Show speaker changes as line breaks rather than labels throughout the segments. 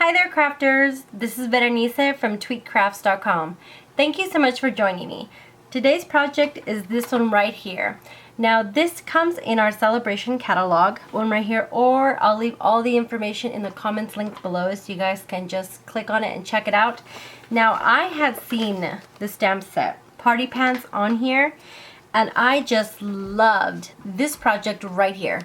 Hi there crafters, this is Verenicce from tweakcrafts.com. Thank you so much for joining me. Today's project is this one right here. Now this comes in our Sale-A-Bration catalog, one right here, or I'll leave all the information in the comments linked below so you guys can just click on it and check it out. Now I had seen the stamp set, Party Pants, on here, and I just loved this project right here.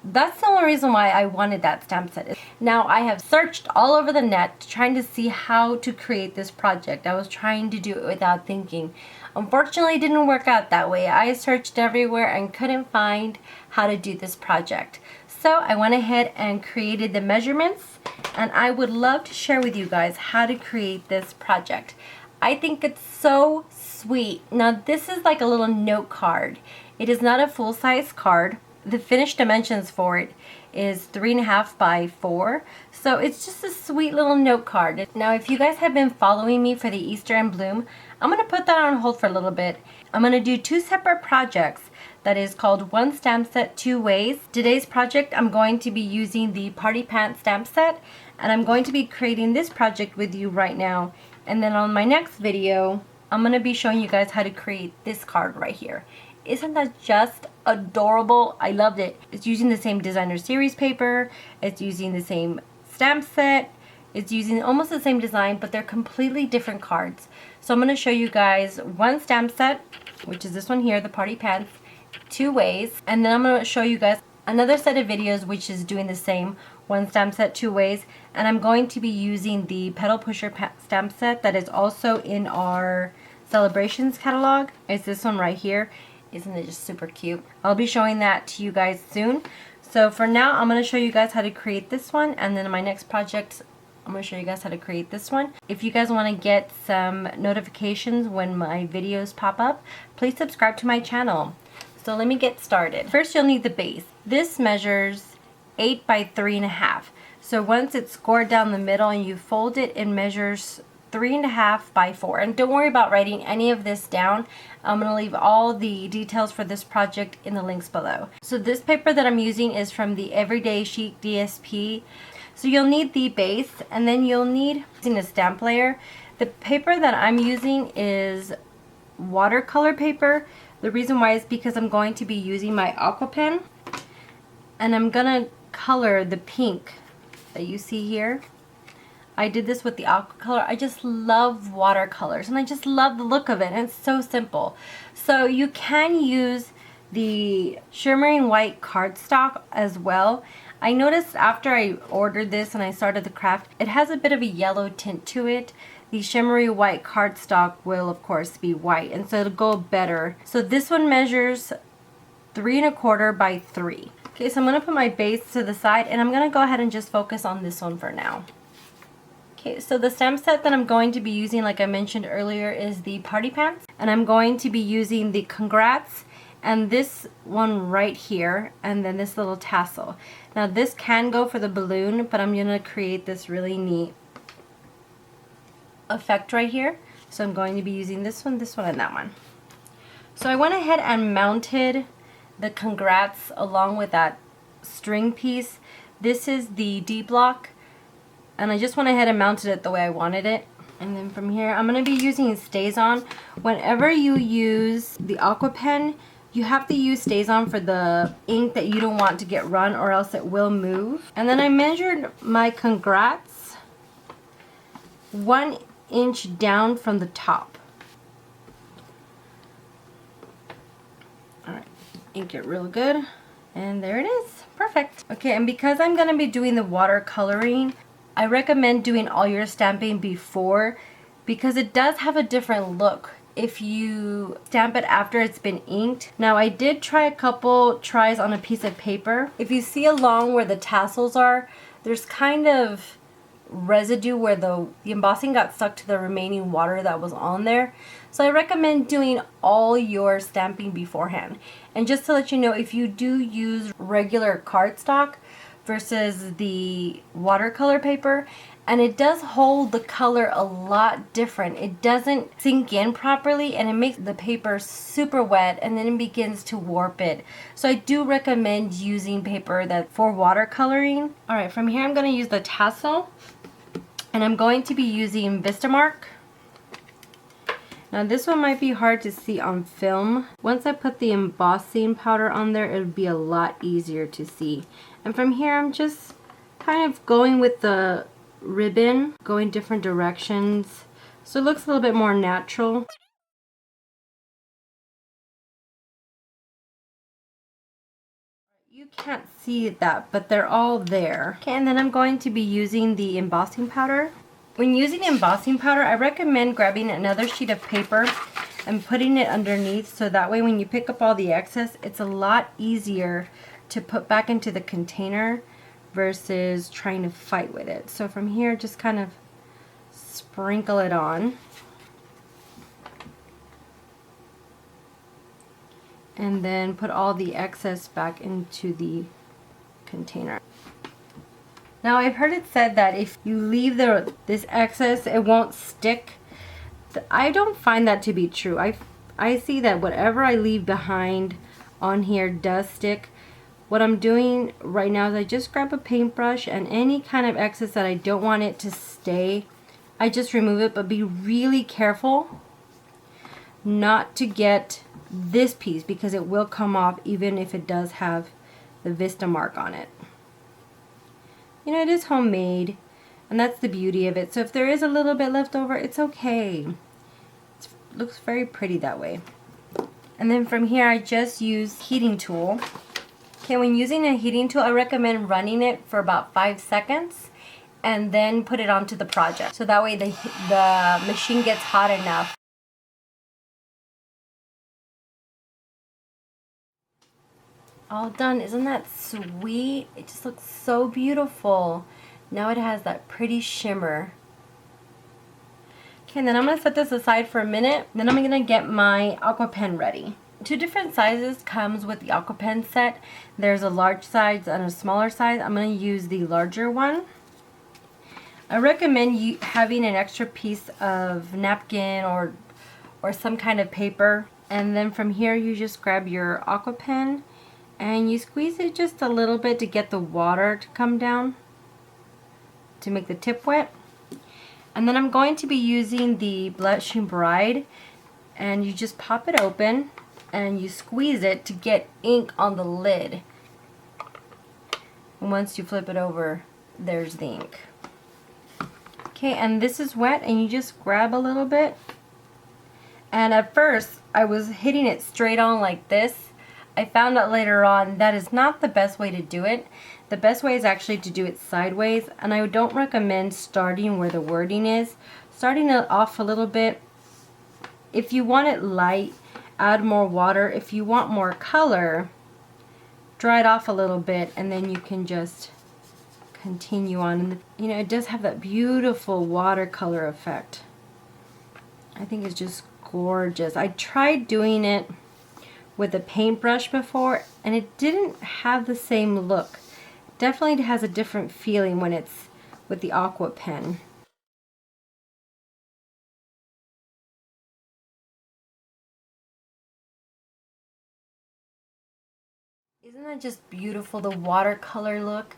That's the only reason why I wanted that stamp set. Now I have searched all over the net trying to see how to create this project. I was trying to do it without thinking. Unfortunately, it didn't work out that way. I searched everywhere and couldn't find how to do this project. So I went ahead and created the measurements, and I would love to share with you guys how to create this project. I think it's so sweet. Now this is like a little note card. It is not a full-size card. The finished dimensions for it is 3.5 by 4, so it's just a sweet little note card. Now if you guys have been following me for the Easter and Bloom, I'm going to put that on hold for a little bit. I'm going to do two separate projects that is called One Stamp Set Two Ways. Today's project I'm going to be using the Party Pants stamp set, and I'm going to be creating this project with you right now, and then on my next video I'm going to be showing you guys how to create this card right here. Isn't that just adorable? I loved it. It's using the same designer series paper. It's using the same stamp set. It's using almost the same design, but they're completely different cards. So I'm going to show you guys one stamp set, which is this one here, the Party Pants, two ways. And then I'm going to show you guys another set of videos which is doing the same, one stamp set, two ways. And I'm going to be using the Pedal Pusher stamp set that is also in our Sale-A-Bration's catalog. It's this one right here. Isn't it just super cute? I'll be showing that to you guys soon. So for now, I'm going to show you guys how to create this one, and then in my next project, I'm going to show you guys how to create this one. If you guys want to get some notifications when my videos pop up, please subscribe to my channel. So let me get started. First, you'll need the base. This measures 8 by 3.5. So once it's scored down the middle and you fold it, it measures 3.5 by 4. And don't worry about writing any of this down. I'm going to leave all the details for this project in the links below. So this paper that I'm using is from the Everyday Chic DSP. So you'll need the base, and then you'll need a stamp layer. The paper that I'm using is watercolor paper. The reason why is because I'm going to be using my aqua pen, and I'm going to color the pink that you see here. I did this with the aqua color. I just love watercolors, and I just love the look of it, and it's so simple. So you can use the shimmering white cardstock as well. I noticed after I ordered this and I started the craft, it has a bit of a yellow tint to it. The shimmery white cardstock will of course be white, and so it'll go better. So this one measures 3.25 by 3. Okay, so I'm going to put my base to the side, and I'm going to go ahead and just focus on this one for now. Okay, so the stamp set that I'm going to be using, like I mentioned earlier, is the Party Pants. And I'm going to be using the Congrats and this one right here, and then this little tassel. Now this can go for the balloon, but I'm going to create this really neat effect right here. So I'm going to be using this one, and that one. So I went ahead and mounted the Congrats along with that string piece. This is the D block, and I just went ahead and mounted it the way I wanted it. And then from here, I'm going to be using StazOn. Whenever you use the aqua pen, you have to use StazOn for the ink that you don't want to get run, or else it will move. And then I measured my Congrats 1 inch down from the top. Alright, ink it real good. And there it is. Perfect. Okay, and because I'm going to be doing the watercoloring, I recommend doing all your stamping before, because it does have a different look if you stamp it after it's been inked. Now I did try a couple tries on a piece of paper. If you see along where the tassels are, there's kind of residue where the embossing got stuck to the remaining water that was on there. So I recommend doing all your stamping beforehand. And just to let you know, if you do use regular cardstock versus the watercolor paper, and it does hold the color a lot different. It doesn't sink in properly, and it makes the paper super wet, and then it begins to warp it. So I do recommend using paper that's for watercoloring. Alright, from here I'm going to use the tassel And I'm going to be using Vistamark. Now this one might be hard to see on film. Once I put the embossing powder on there, it would be a lot easier to see. And from here, I'm just kind of going with the ribbon, going different directions, so it looks a little bit more natural. You can't see that, but they're all there. Okay, and then I'm going to be using the embossing powder. When using embossing powder, I recommend grabbing another sheet of paper and putting it underneath, so that way when you pick up all the excess, it's a lot easier to put back into the container versus trying to fight with it. So from here, just kind of sprinkle it on. And then put all the excess back into the container. Now I've heard it said that if you leave this excess, it won't stick. I don't find that to be true. I see that whatever I leave behind on here does stick. What I'm doing right now is I just grab a paintbrush, and any kind of excess that I don't want it to stay, I just remove it, but be really careful not to get this piece because it will come off even if it does have the Vistamark on it. You know, it is homemade, and that's the beauty of it. So if there is a little bit left over, it's okay. It looks very pretty that way. And then from here, I just use heating tool. Okay, when using a heating tool, I recommend running it for about 5 seconds and then put it onto the project. So that way the machine gets hot enough. All done. Isn't that sweet? It just looks so beautiful. Now it has that pretty shimmer. Okay, and then I'm going to set this aside for a minute. Then I'm going to get my aqua pen ready. 2 different sizes comes with the aqua pen set. There's a large size and a smaller size. I'm going to use the larger one. I recommend you having an extra piece of napkin or some kind of paper. And then from here, you just grab your aqua pen and you squeeze it just a little bit to get the water to come down to make the tip wet. And then I'm going to be using the Blushing Bride, and you just pop it open and you squeeze it to get ink on the lid. And once you flip it over, there's the ink. Okay, and this is wet, and you just grab a little bit. And at first I was hitting it straight on like this. I found out later on that is not the best way to do it. The best way is actually to do it sideways, and I don't recommend starting where the wording is. Starting it off a little bit. If you want it light, add more water. If you want more color, dry it off a little bit, and then you can just continue on. And you know, it does have that beautiful watercolor effect. I think it's just gorgeous. I tried doing it with a paintbrush before, and it didn't have the same look. Definitely has a different feeling when it's with the aqua pen. Isn't that just beautiful, the watercolor look?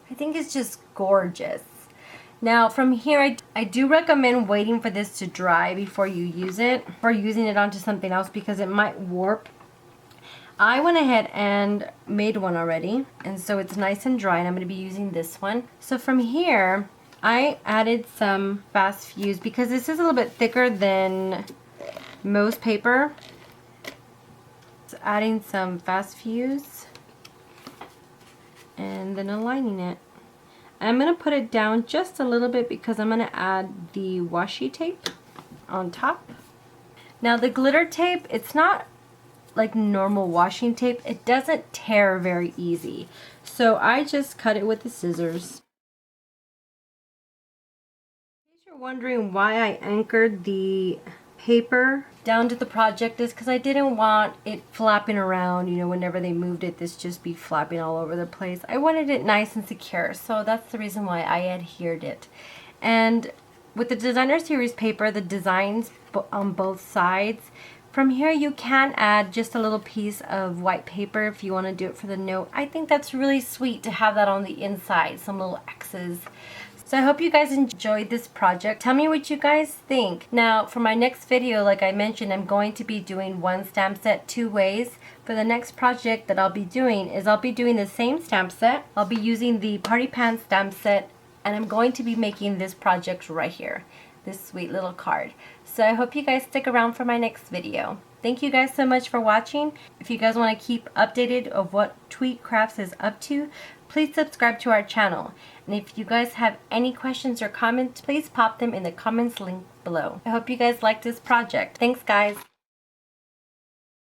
I think it's just gorgeous. Now from here, I do recommend waiting for this to dry before you use it, or using it onto something else, because it might warp. I went ahead and made one already, and so it's nice and dry, and I'm going to be using this one. So from here, I added some fast fuse because this is a little bit thicker than most paper. So adding some fast fuse and then aligning it. I'm going to put it down just a little bit because I'm going to add the washi tape on top. Now the glitter tape, it's not like normal washing tape. It doesn't tear very easy. So I just cut it with the scissors. In case you're wondering why I anchored the paper down to the project, is because I didn't want it flapping around, you know, whenever they moved it, this just be flapping all over the place. I wanted it nice and secure, so that's the reason why I adhered it. And with the Designer Series paper, the designs on both sides, from here you can add just a little piece of white paper if you want to do it for the note. I think that's really sweet to have that on the inside, some little X's. So I hope you guys enjoyed this project. Tell me what you guys think. Now for my next video, like I mentioned, I'm going to be doing one stamp set 2 ways. For the next project that I'll be doing is I'll be doing the same stamp set. I'll be using the Party Pan stamp set, and I'm going to be making this project right here. This sweet little card. So I hope you guys stick around for my next video. Thank you guys so much for watching. If you guys want to keep updated of what Tweet Crafts is up to, please subscribe to our channel. And if you guys have any questions or comments, please pop them in the comments link below. I hope you guys like this project. Thanks guys.